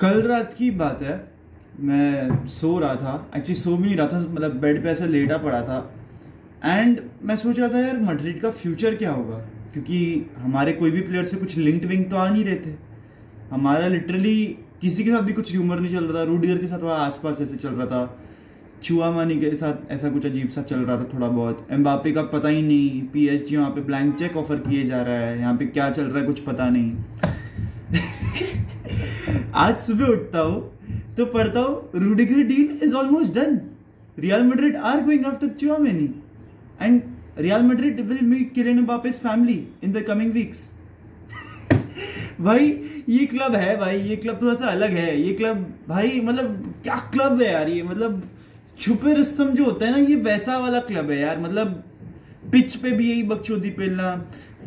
कल रात की बात है। मैं सो रहा था, एक्चुअली सो भी नहीं रहा था, मतलब बेड पे ऐसे लेटा पड़ा था। एंड मैं सोच रहा था यार मैड्रिड का फ्यूचर क्या होगा, क्योंकि हमारे कोई भी प्लेयर से कुछ लिंक्ड विंक तो आ नहीं रहे थे। हमारा लिटरली किसी के साथ भी कुछ र्यूमर नहीं चल रहा था। रूडिगर के साथ वहाँ आसपास ऐसे चल रहा था, चुआमानी के साथ ऐसा कुछ अजीब सा चल रहा था थोड़ा बहुत। एम्बापे का पता ही नहीं, पीएसजी वहाँ पे ब्लैंक चेक ऑफर किए जा रहा है, यहाँ पे क्या चल रहा है कुछ पता नहीं। आज सुबह उठता हूँ तो पढ़ता हूँ Rudiger deal is almost done. Real Madrid are going after Tchouameni and Real Madrid will meet Kylian Mbappe's family in the coming weeks. भाई ये क्लब है, भाई ये क्लब थोड़ा सा अलग है। ये क्लब भाई मतलब क्या क्लब है यार ये, मतलब छुपे रुस्तम जो होता है ना, ये वैसा वाला क्लब है यार। मतलब पिच पे भी यही बकचोदी पेलना,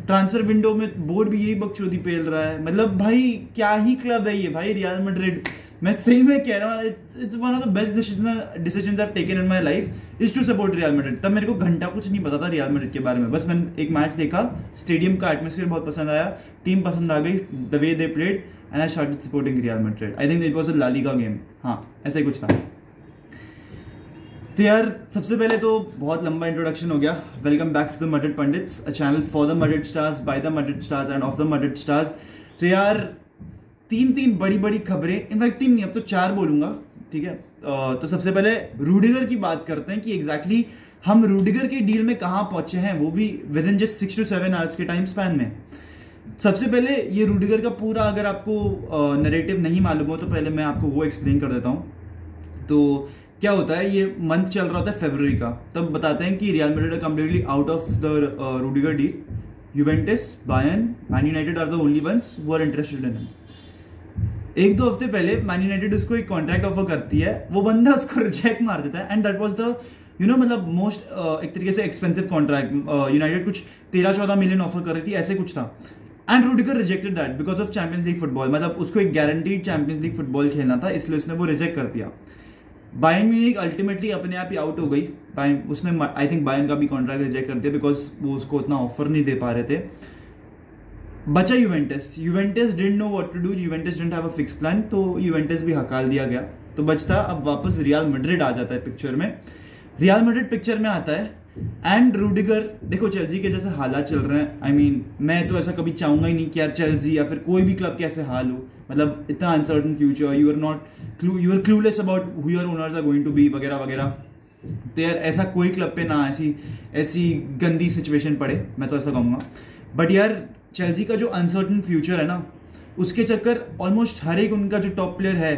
ट्रांसफर विंडो में बोर्ड भी यही बकचोदी पेल रहा है। मतलब भाई क्या ही क्लब है ये भाई, रियल मैड्रिड। मैं सही में कह रहा हूँ, it's one of the best decisions I have taken in my life is to support Real Madrid. तब मेरे को घंटा कुछ नहीं पता था रियल मैड्रिड के बारे में, बस मैंने एक मैच देखा, स्टेडियम का एटमॉस्फेयर बहुत पसंद आया, टीम पसंद आ गई, the way they played and I started supporting Real Madrid. I think it was a La Liga game, हाँ ऐसा ही कुछ था। तो यार सबसे पहले तो बहुत लंबा इंट्रोडक्शन हो गया। Welcome back to the Madrid Pundits, a channel for the Madrid stars, by the Madrid stars and of the Madrid stars. तो यार तीन बड़ी बड़ी खबरें, इनफैक्ट तीन नहीं अब तो चार बोलूंगा, ठीक है। तो सबसे पहले रूडिगर की बात करते हैं कि एग्जैक्टली हम रूडिगर के डील में कहाँ पहुंचे हैं, वो भी with in just 6 to 7 hours के टाइम स्पैन में। सबसे पहले ये रूडिगर का पूरा, अगर आपको नरेटिव नहीं मालूम हो तो पहले मैं आपको वो एक्सप्लेन कर देता हूँ। तो क्या होता है, ये मंथ चल रहा होता है फरवरी का, तब बताते हैं कि Real Madrid are completely out of the Rudiger deal. Juventus, Bayern, Man United are the only ones who are interested in him. एक दो हफ्ते पहले मैन यूनाइटेड उसको एक कॉन्ट्रैक्ट ऑफर करती है, वो बंदा उसको रिजेक्ट मार देता है एंड दैट वाज द मतलब मोस्ट एक तरीके से एक्सपेंसिव कॉन्ट्रैक्ट। यूनाइटेड कुछ 13-14 मिलियन ऑफर कर रही थी, ऐसे कुछ था। And Rudiger rejected that because of champions League football, मतलब उसको एक गारंटीड चैंपियंस लीग फुटबॉल खेलना था, इसलिए उसने वो रिजेक्ट कर दिया। बायर्न म्यूनिख अल्टीमेटली अपने आप ही आउट हो गई। उसने आई थिंक बायर्न का भी कॉन्ट्रैक्ट रिजेक्ट कर दिया बिकॉज वो उसको उतना ऑफर नहीं दे पा रहे थे। बचा Juventus didn't know what to do, Juventus didn't have a fix plan, तो यूवेंटस भी हकाल दिया गया। तो बचता अब वापस रियल मैड्रिड आ जाता है पिक्चर में। रियल मैड्रिड पिक्चर में आता है एंड रूडिगर, देखो चेल्सी के जैसे हालात चल रहे हैं, आई मीन मैं तो ऐसा कभी चाहूंगा ही नहीं कि यार चेल्सी या फिर कोई भी क्लब के ऐसे हाल हो, मतलब इतना uncertain future, you are clueless about who your owners are going to be वगैरह वगैरह। तो यार ऐसा कोई क्लब पे ना ऐसी गंदी सिचुएशन पड़े, मैं तो ऐसा कहूँगा। बट यार चेल्सी का जो अनसर्टन फ्यूचर है ना, उसके चक्कर ऑलमोस्ट हर एक उनका जो टॉप प्लेयर है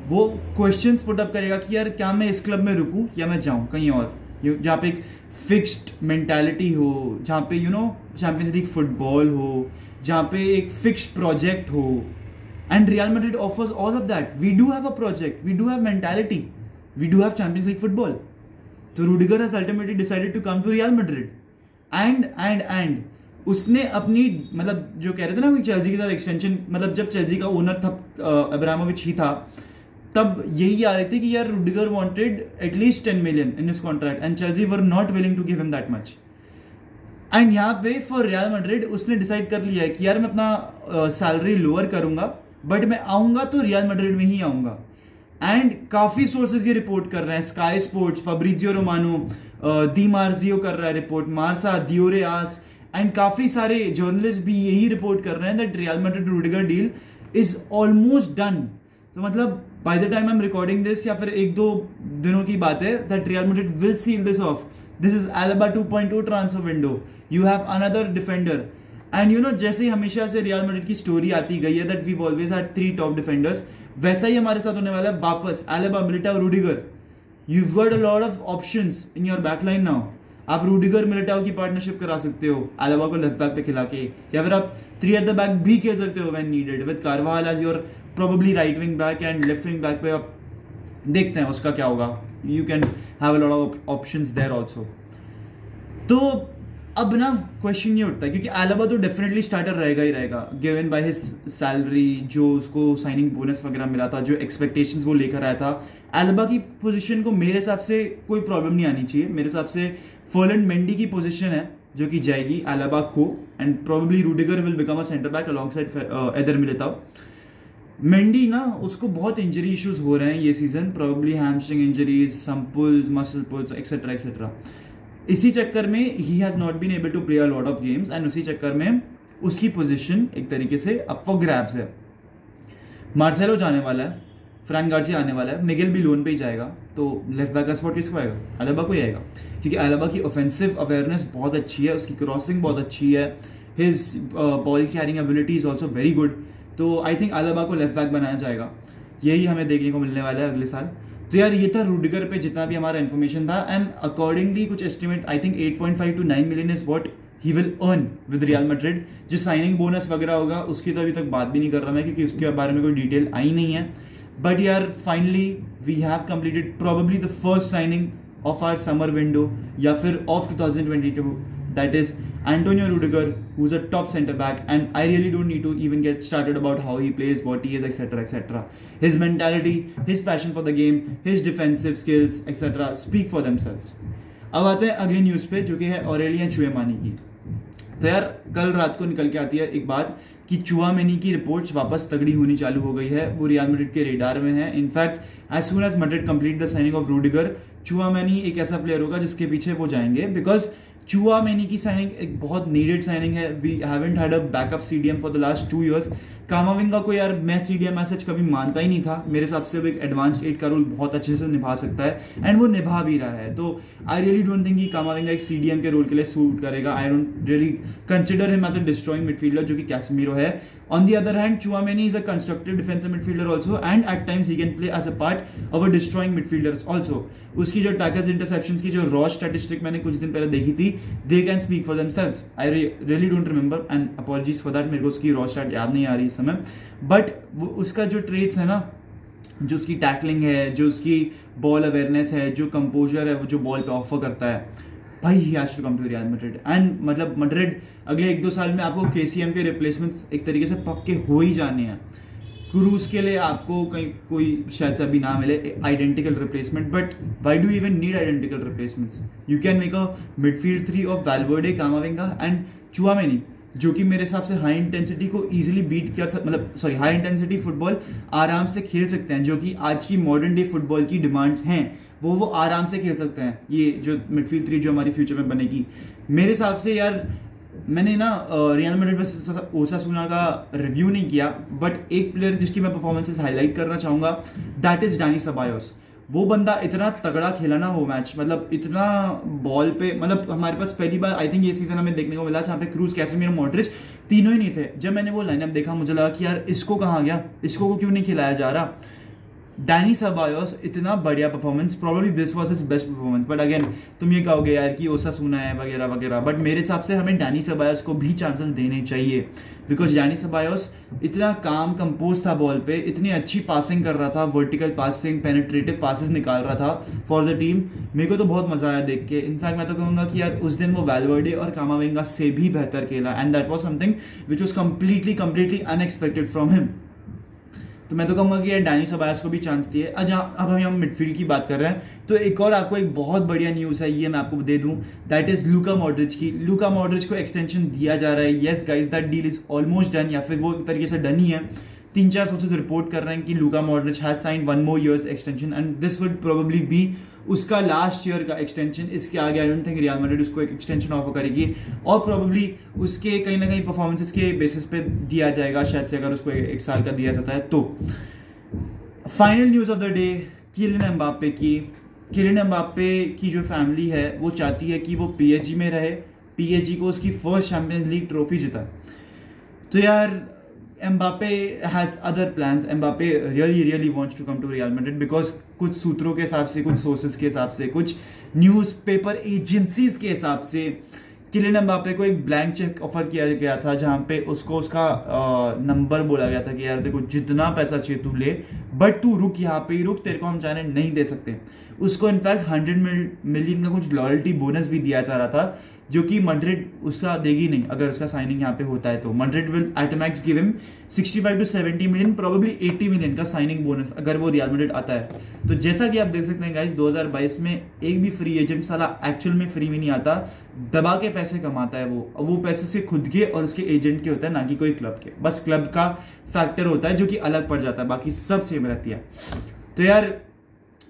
वो क्वेश्चंस पुट अप करेगा कि यार क्या मैं इस क्लब में रुकूं या मैं जाऊं कहीं और, जहाँ पे एक फिक्स्ड मेंटालिटी हो, जहाँ पे चैंपियंस लीग फुटबॉल हो, जहाँ पे एक फिक्स्ड प्रोजेक्ट हो। And Real Madrid offers all of that. We do have a project, we do have mentality, we do have Champions League football. तो Rudiger has ultimately decided to come to Real Madrid and उसने अपनी, मतलब जो कह रहे थे ना कि चेल्सी के साथ एक्सटेंशन, मतलब जब चेल्सी का ओनर था अब्रामोविच ही था, तब यही आ रहे थे कि यार Rudiger wanted at least 10 million in his contract and Chelsea were not willing to give him that much. And यहाँ पे फॉर रियल मैड्रिड उसने डिसाइड कर लिया है कि यार मैं अपना सैलरी लोअर करूंगा, बट मैं आऊंगा तो रियल मैड्रिड में ही आऊंगा। एंड काफी सोर्सेज ये रिपोर्ट कर रहे हैं, स्काई स्पोर्ट्स, फब्रिजियो रोमानो, दी मार्जियो कर रहा है रिपोर्ट, मार्सा, दियोरेआस, एंड काफी सारे जर्नलिस्ट भी यही रिपोर्ट कर रहे हैं that real Madrid Rudiger deal is almost done. तो मतलब by the time I am recording this, या फिर एक दो दिनों की बात है, that real Madrid will seal this of. This is Elba 2.0 transfer window, you have another defender. And जैसे ही हमेशा से रियल मैड्रिड की स्टोरी आती गई है that we always had 3 top defenders, वैसा ही हमारे साथ होने वाला है वापस। Alaba, Militao, Rudiger, you got a lot of options in your backline now. आप रूडिगर मिलिटाओ की पार्टनरशिप करा सकते हो एल्बा को लेफ्ट बैक पे खिला के, या फिर आप 3 एट द बैक भी खेल सकते हो when needed with Carvajal as your probably right wing back and left wing back पे आप देखते हैं उसका क्या होगा। You can have a lot of options there also. तो अब ना क्वेश्चन ये उठता है, क्योंकि एल्बा तो डेफिनेटली स्टार्टर रहेगा ही रहेगा, गिवन बाय हिज सैलरी, जो उसको साइनिंग बोनस वगैरह मिला था, जो एक्सपेक्टेशंस वो लेकर आया था। एल्बा की पोजीशन को मेरे हिसाब से कोई प्रॉब्लम नहीं आनी चाहिए। मेरे हिसाब से फर्लैंड मेंडी की पोजीशन है जो कि जाएगी एल्बा को, and probably Rudiger will become a centre back alongside Eder Militao. Mendy ना उसको बहुत इंजरी इश्यूज हो रहे हैं ये season, probably hamstring injuries, some pulls, muscle pulls etcetera etcetera. इसी चक्कर में ही has not been able to play a lot of games and उसी चक्कर में उसकी पोजीशन एक तरीके से अप फॉर ग्रैब्स है। मार्सेलो जाने वाला है, फ्रैन गार्सिया आने वाला है, मिगेल भी लोन पे ही जाएगा, तो लेफ्ट बैक का स्पॉट किसको आएगा? अलाबा को ही आएगा, क्योंकि अलाबा की ऑफेंसिव अवेयरनेस बहुत अच्छी है, उसकी क्रॉसिंग बहुत अच्छी है, his ball carrying ability is also very good. तो आई थिंक अलाबा को लेफ्ट बैक बनाया जाएगा, यही हमें देखने को मिलने वाला है अगले साल। तो यार ये था रूडिगर पे जितना भी हमारा इन्फॉर्मेशन था, एंड अकॉर्डिंगली कुछ estimate I think 8.5 to 9 million is what he will earn with real Madrid. जो साइनिंग बोनस वगैरह होगा उसकी तो अभी तक बात भी नहीं कर रहा मैं, क्योंकि उसके बारे में कोई डिटेल आई नहीं है। बट यार finally we have completed probably the first signing of our summer window या फिर of 2022, that is Antonio Rudiger, who's a top center back, and I really don't need to even get started about how he plays, what he is, etc. etc. His mentality, his passion for the game, his defensive skills, etc. speak for themselves. अब आते हैं अगली news पे, जो कि है Aurelien चुएमानी की। तो यार कल रात को निकल के आती है एक बात कि चुआमेनी की रिपोर्ट्स वापस तगड़ी होनी चालू हो गई है, वो रियल मैड्रिड के रेडार में है। In fact as soon as Madrid complete the signing of Rudiger, Tchouameni एक ऐसा प्लेयर होगा जिसके पीछे वो जाएंगे, बिकॉज चुआमेनी की साइनिंग एक बहुत नीडेड साइनिंग है। We haven't had a backup CDM for the last 2 years। Camavinga को यार मैं सीडीएम मैसेज कभी मानता ही नहीं था, मेरे हिसाब से वो एक एडवांस 8 का रोल बहुत अच्छे से निभा सकता है, एंड वो निभा भी रहा है। तो आई रियली डोंट थिंक कि कामाविंगा एक सीडीएम के रोल के लिए सूट करेगा। I don't really consider him as a destroying midfielder, जो कि कैसेमीरो है। On the other hand, Chouameni is a constructive defensive midfielder also, and at times he can play as a part of a destroying midfielders also. उसकी जो tackles, interceptions की जो raw statistic मैंने कुछ दिन पहले देखी थी, they can speak for themselves. I really don't remember and apologies for that, मेरे को उसकी रॉ स्टैट याद नहीं आ रही इस समय। बट उसका जो ट्रेट्स है ना, जो उसकी टैकलिंग है, जो उसकी बॉल अवेयरनेस है, जो कंपोजर है, वो जो बॉल पे ऑफर करता है, भाई he has to come to Real Madrid. And मतलब मैड्रिड अगले 1-2 साल में आपको केसीएम के रिप्लेसमेंट्स एक तरीके से पक्के हो ही जाने हैं। क्रूज के लिए आपको कहीं कोई शायद से अभी ना मिले identical replacement, but why do even need identical replacements? You can make a midfield 3 of Valverde, Camavinga and Tchouameni, जो कि मेरे हिसाब से हाई इंटेंसिटी को इजीली बीट कर मतलब सॉरी हाई इंटेंसिटी फुटबॉल आराम से खेल सकते हैं, जो कि आज की मॉडर्न डे फुटबॉल की डिमांड्स हैं, वो आराम से खेल सकते हैं। ये जो मिडफील्ड 3 जो हमारी फ्यूचर में बनेगी, मेरे हिसाब से यार मैंने ना रियल मैड्रिड वर्सेस ओसासुना का रिव्यू नहीं किया, बट एक प्लेयर जिसकी मैं परफॉर्मेंसेस हाईलाइट करना चाहूँगा, दैट इज डानी सेबायोस। वो बंदा इतना तगड़ा खेला ना वो मैच, मतलब इतना बॉल पे, मतलब हमारे पास पहली बार आई थिंक ये सीजन हमें देखने को मिला जहाँ पे क्रूज, कैसेमीरो, मॉड्रिच तीनों ही नहीं थे। जब मैंने वो लाइनअप देखा मुझे लगा कि यार इसको कहाँ गया, इसको को क्यों नहीं खिलाया जा रहा। डैनी सेबायोस इतना बढ़िया performance, probably this was his best performance. But again तुम ये कहोगे यार कि ओसासुना है वगैरह वगैरह, बट मेरे हिसाब से हमें डैनी सेबायोस को भी चांसेस देने चाहिए, बिकॉज डैनी सेबायोस इतना काम कंपोज था बॉल पे, इतनी अच्छी पासिंग कर रहा था, वर्टिकल पासिंग, पेनिट्रेटिव पासेस निकाल रहा था फॉर द टीम। मेरे को तो बहुत मजा आया देख के। इनफैक्ट मैं तो कहूँगा कि यार उस दिन वो वैल्वर्डे और कामाविंगा से भी बेहतर खेला, and that was something which was completely unexpected from him. तो मैं तो कहूँगा कि यार डैनी सेबायोस को भी चांस दिए। अब हम मिडफील्ड की बात कर रहे हैं, तो एक और आपको एक बहुत बढ़िया न्यूज़ है, ये मैं आपको दे दूं, दैट इज लूका मॉड्रिच की। लूका मॉड्रिच को एक्सटेंशन दिया जा रहा है। Yes guys, that deal is almost done, या फिर वो एक तरीके से डन ही है। 3-4 सोर्सेज रिपोर्ट कर रहे हैं कि Luka Modric has signed 1 more years extension, and this would probably be उसका लास्ट ईयर का एक्सटेंशन। इसके आगे I don't think real Madrid उसको एक एक्सटेंशन ऑफर करेगी, और प्रोबेबली उसके कहीं ना कहीं परफॉर्मेंसेस के बेसिस पे दिया जाएगा शायद से, अगर उसको 1 साल का दिया जाता है तो। Final news of the day, Kylian Mbappe की। किलियन एम्बाप्पे की जो फैमिली है वो चाहती है कि वो पीएसजी में रहे, पीएसजी को उसकी फर्स्ट चैंपियंस लीग ट्रॉफी जिता। तो यार Mbappe has other plans. Mbappe really wants to come to Real Madrid, because कुछ सूत्रों के हिसाब से, कुछ सोर्सेज के हिसाब से, कुछ न्यूज़पेपर एजेंसीज के हिसाब से किलियन एम्बाप्पे को एक ब्लैंक चेक ऑफर किया गया था, जहाँ पे उसको उसका नंबर बोला गया था कि यार देखो जितना पैसा चाहिए तू ले, बट तू रुक, यहाँ पे ही रुक, तेरे को हम जाने नहीं दे सकते। उसको इनफैक्ट 100 मिलियन का कुछ लॉयल्टी बोनस भी दिया जा रहा था, जो कि मैड्रिड उसका देगी नहीं अगर उसका साइनिंग यहाँ पे होता है। तो Madrid will at max give him 65 to 70 million, probably 80 million का साइनिंग बोनस अगर वो रियल मैड्रिड आता है। तो जैसा कि आप देख सकते हैं गाइस, 2022 में एक भी फ्री एजेंट साला एक्चुअल में फ्री में नहीं आता, दबा के पैसे कमाता है वो पैसे से खुद के और उसके एजेंट के होता है, ना कि कोई क्लब के। बस क्लब का फैक्टर होता है जो कि अलग पड़ जाता है, बाकी सब सेम रहती है। तो यार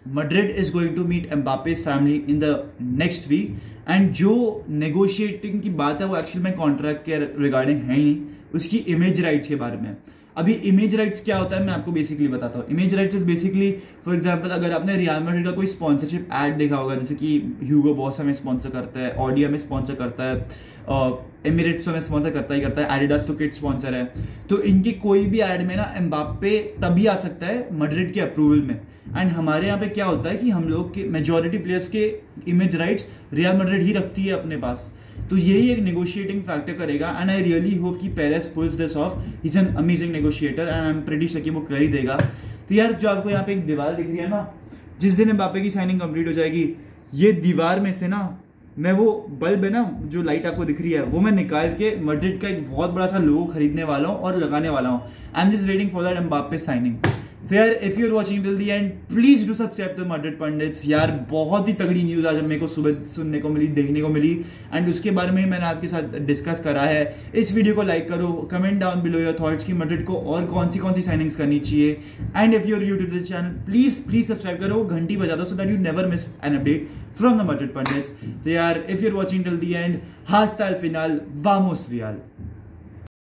Madrid is going to meet Mbappe's family in the next week, and जो नेगोशिएटिंग की बात है वो एक्चुअली में कॉन्ट्रैक्ट के रिगार्डिंग है ही, उसकी इमेज राइट्स के बारे में। अभी इमेज राइट्स क्या होता है मैं आपको बेसिकली बताता हूँ। Image rights is basically, for example अगर आपने रियल मैड्रिड का कोई स्पॉन्सरशिप ऐड देखा होगा, जैसे कि ह्यूगो बॉस हमें स्पॉन्सर करता है, ऑडी हमें स्पॉन्सर करता है, एमिरेट्स हमें स्पॉन्सर करता है, एडिडास तो किट स्पॉन्सर है। तो इनकी कोई भी ऐड में ना एम्बापे तभी आ सकता है मैड्रिड के अप्रूवल में। एंड हमारे यहाँ पे क्या होता है कि हम लोग के मेजॉरिटी प्लेयर्स के इमेज राइट्स रियल मैड्रिड ही रखती है अपने पास। तो यही एक नेगोशिएटिंग फैक्टर करेगा, एंड आई रियली होप कि Perez pulls this off. He is an amazing negotiator and I am pretty sure कि वो कर ही देगा। तो यार जो आपको यहाँ पे एक दीवार दिख रही है ना, जिस दिन एम्बापे की साइनिंग कंप्लीट हो जाएगी, ये दीवार में से ना मैं वो बल्ब है ना जो लाइट आपको दिख रही है, वो मैं निकाल के मैड्रिड का एक बहुत बड़ा सा लोगो खरीदने वाला हूँ और लगाने वाला हूँ। I am just waiting for that Mbappe signing. So यार if you're watching till the end, please do subscribe to Madrid Pundits। यार बहुत ही तगड़ी न्यूज़ आज मेरे को सुबह सुनने को मिली, देखने को मिली, एंड उसके बारे में मैंने आपके साथ डिस्कस करा है। इस वीडियो को लाइक करो, comment down below your thoughts कि मैड्रिड को और कौन सी साइनिंग्स करनी चाहिए। And if you're YouTube this channel, please subscribe करो, घंटी बजा दो, so that you never miss an update from the Madrid pundits. तो यार if you're watching till the end, hasta el final, vamos Real।